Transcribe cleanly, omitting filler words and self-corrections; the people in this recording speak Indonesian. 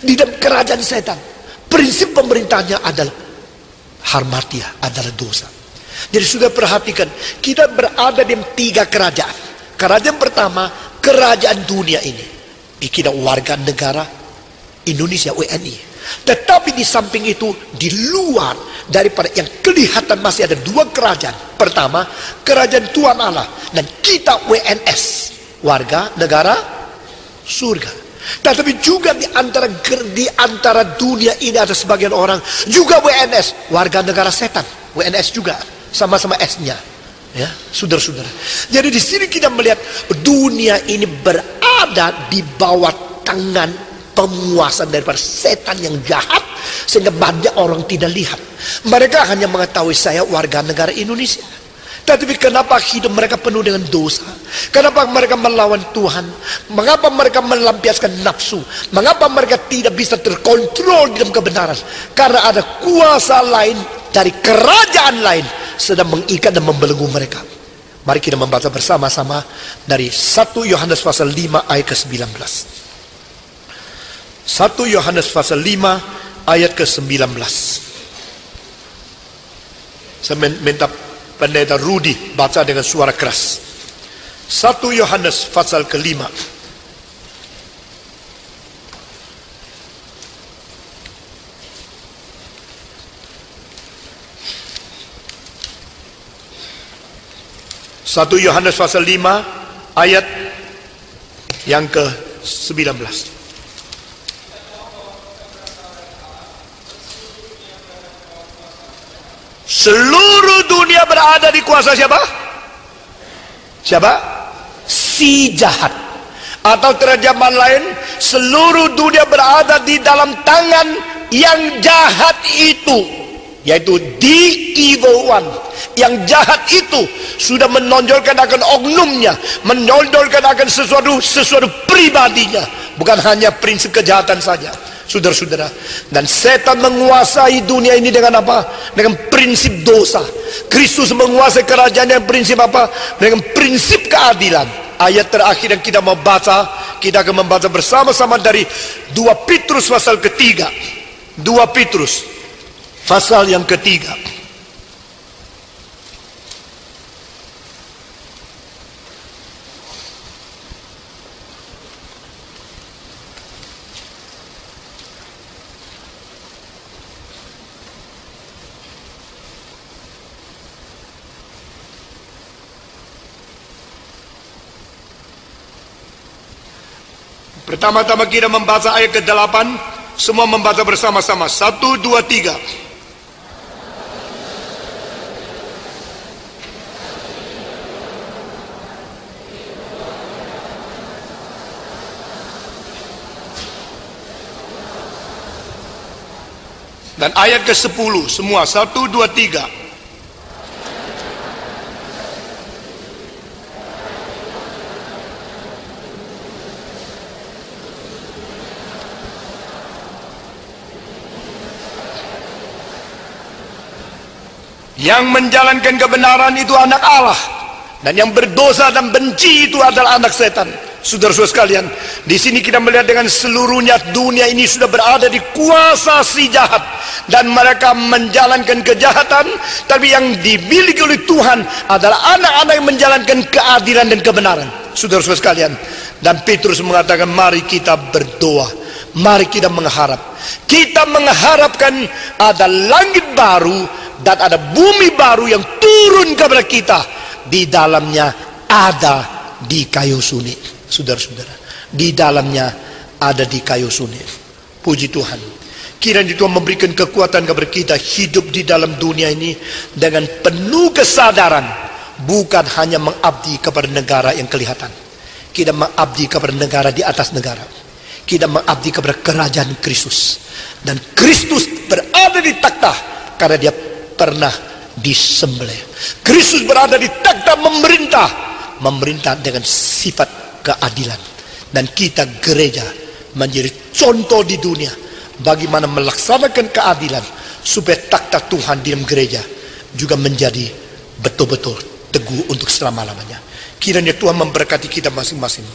Di dalam kerajaan setan, prinsip pemerintahnya adalah harmatia, adalah dosa. Jadi sudah perhatikan, kita berada di 3 kerajaan. Kerajaan pertama, kerajaan dunia ini. Kita warga negara Indonesia, WNI. Tetapi di samping itu, di luar daripada yang kelihatan masih ada 2 kerajaan. Pertama, kerajaan Tuhan Allah. Dan kita WNS, warga negara surga. Tetapi juga di antara dunia ini ada sebagian orang juga WNS, warga negara setan. WNS juga, sama-sama S-nya. Ya, saudara-saudara. Jadi di sini kita melihat dunia ini berada di bawah tangan penguasa daripada setan yang jahat, sehingga banyak orang tidak lihat. Mereka hanya mengetahui saya warga negara Indonesia. Tetapi kenapa hidup mereka penuh dengan dosa? Kenapa mereka melawan Tuhan? Mengapa mereka melampiaskan nafsu? Mengapa mereka tidak bisa terkontrol di dalam kebenaran? Karena ada kuasa lain dari kerajaan lain sedang mengikat dan membelenggu mereka. Mari kita membaca bersama-sama dari 1 Yohanes pasal 5 ayat ke-19. 1 Yohanes pasal 5 ayat ke-19. Saya minta Pendeta Rudi baca dengan suara keras. 1 Yohanes pasal ke-5. Satu Yohanes pasal 5 ayat yang ke-19. Seluruh dunia berada di kuasa siapa? Siapa? Si jahat. Atau terjemahan lain, seluruh dunia berada di dalam tangan yang jahat itu, yaitu the evil one. Yang jahat itu sudah menonjolkan akan oknumnya, menonjolkan akan sesuatu pribadinya, bukan hanya prinsip kejahatan saja. Saudara-saudara, dan setan menguasai dunia ini dengan apa? Dengan prinsip dosa. Kristus menguasai kerajaan yang prinsip apa? Dengan prinsip keadilan. Ayat terakhir yang kita mau baca, kita akan membaca bersama-sama dari 2 Petrus pasal ketiga. 2 Petrus pasal yang ketiga. Pertama-tama kita membaca ayat ke-8, semua membaca bersama-sama. 1, 2, 3. Dan ayat ke-10 semua. 1, 2, 3. Yang menjalankan kebenaran itu anak Allah, dan yang berdosa dan benci itu adalah anak setan. Saudara-saudara sekalian, di sini kita melihat dengan seluruhnya dunia ini sudah berada di kuasa si jahat, dan mereka menjalankan kejahatan. Tapi yang dimiliki oleh Tuhan adalah anak-anak yang menjalankan keadilan dan kebenaran. Saudara-saudara sekalian, dan Petrus mengatakan, mari kita berdoa, mari kita mengharap. Kita mengharapkan ada langit baru dan ada bumi baru yang turun kepada kita. Di dalamnya ada di kayu sunit. Saudara-saudara, di dalamnya ada di kayu sunit. Puji Tuhan. Kiranya Tuhan memberikan kekuatan kepada kita hidup di dalam dunia ini dengan penuh kesadaran, bukan hanya mengabdi kepada negara yang kelihatan. Kita mengabdi kepada negara di atas negara. Kita mengabdi kepada kerajaan Kristus. Dan Kristus berada di takhta karena dia pernah disembelih. Kristus berada di takhta memerintah dengan sifat keadilan. Dan kita gereja menjadi contoh di dunia bagaimana melaksanakan keadilan, supaya takhta Tuhan di dalam gereja juga menjadi betul-betul teguh untuk selama-lamanya. Kiranya Tuhan memberkati kita masing-masing.